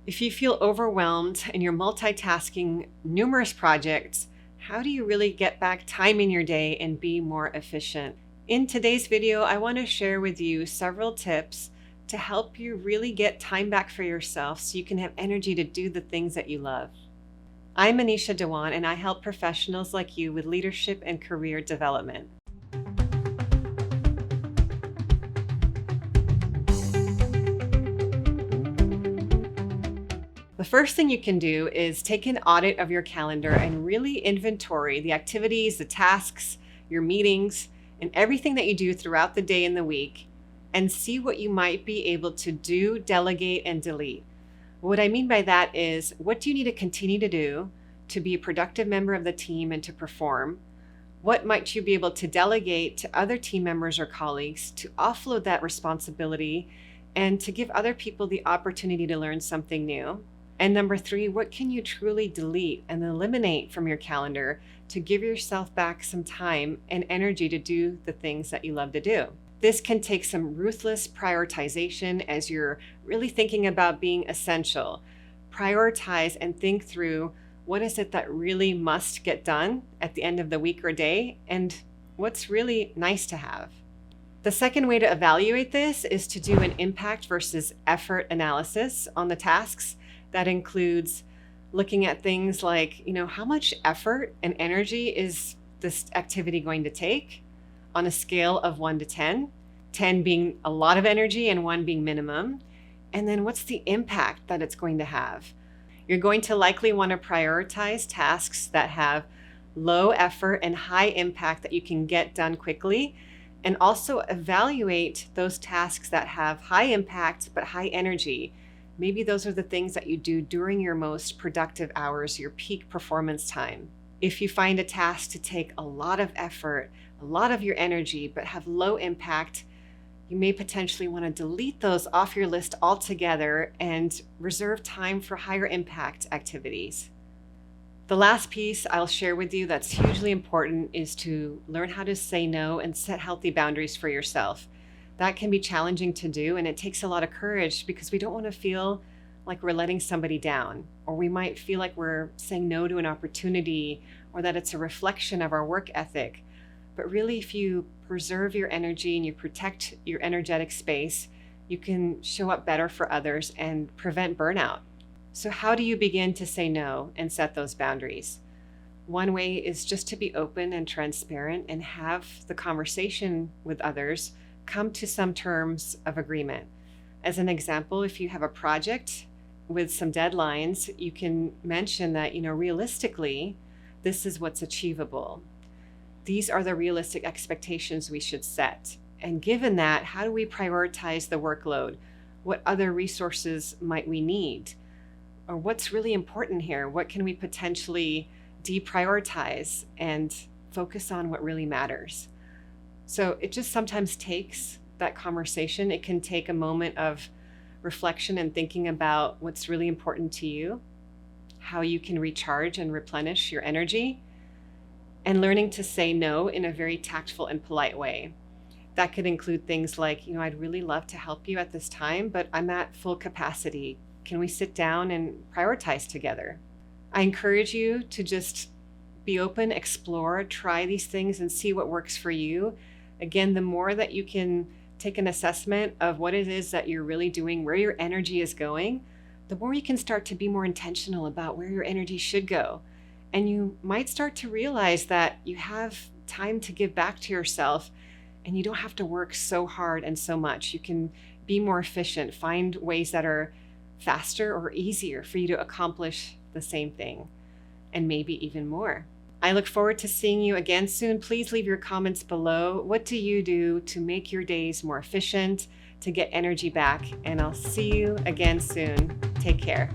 If you feel overwhelmed and you're multitasking numerous projects, how do you really get back time in your day and be more efficient? In today's video, I want to share with you several tips to help you really get time back for yourself so you can have energy to do the things that you love. I'm Manisha Dhawan, and I help professionals like you with leadership and career development. The first thing you can do is take an audit of your calendar and really inventory the activities, the tasks, your meetings, and everything that you do throughout the day and the week, and see what you might be able to do, delegate, and delete. What I mean by that is, what do you need to continue to do to be a productive member of the team and to perform? What might you be able to delegate to other team members or colleagues to offload that responsibility and to give other people the opportunity to learn something new? And number 3, what can you truly delete and eliminate from your calendar to give yourself back some time and energy to do the things that you love to do? This can take some ruthless prioritization as you're really thinking about being essential. Prioritize and think through, what is it that really must get done at the end of the week or day, and what's really nice to have. The second way to evaluate this is to do an impact versus effort analysis on the tasks. That includes looking at things like, how much effort and energy is this activity going to take on a scale of 1 to 10, 10 being a lot of energy and 1 being minimum. And then what's the impact that it's going to have? You're going to likely want to prioritize tasks that have low effort and high impact that you can get done quickly, and also evaluate those tasks that have high impact but high energy. Maybe those are the things that you do during your most productive hours, your peak performance time. If you find a task to take a lot of effort, a lot of your energy, but have low impact, you may potentially want to delete those off your list altogether and reserve time for higher impact activities. The last piece I'll share with you that's hugely important is to learn how to say no and set healthy boundaries for yourself. That can be challenging to do, and it takes a lot of courage because we don't want to feel like we're letting somebody down, or we might feel like we're saying no to an opportunity, or that it's a reflection of our work ethic. But really, if you preserve your energy and you protect your energetic space, you can show up better for others and prevent burnout. So how do you begin to say no and set those boundaries? One way is just to be open and transparent and have the conversation with others, come to some terms of agreement. As an example, if you have a project with some deadlines, you can mention that, realistically, this is what's achievable. These are the realistic expectations we should set. And given that, how do we prioritize the workload? What other resources might we need? Or what's really important here? What can we potentially deprioritize and focus on what really matters? So it just sometimes takes that conversation. It can take a moment of reflection and thinking about what's really important to you, how you can recharge and replenish your energy, and learning to say no in a very tactful and polite way. That could include things like, I'd really love to help you at this time, but I'm at full capacity. Can we sit down and prioritize together? I encourage you to just be open, explore, try these things and see what works for you. Again, the more that you can take an assessment of what it is that you're really doing, where your energy is going, the more you can start to be more intentional about where your energy should go. And you might start to realize that you have time to give back to yourself and you don't have to work so hard and so much. You can be more efficient, find ways that are faster or easier for you to accomplish the same thing, and maybe even more. I look forward to seeing you again soon. Please leave your comments below. What do you do to make your days more efficient, to get energy back? And I'll see you again soon. Take care.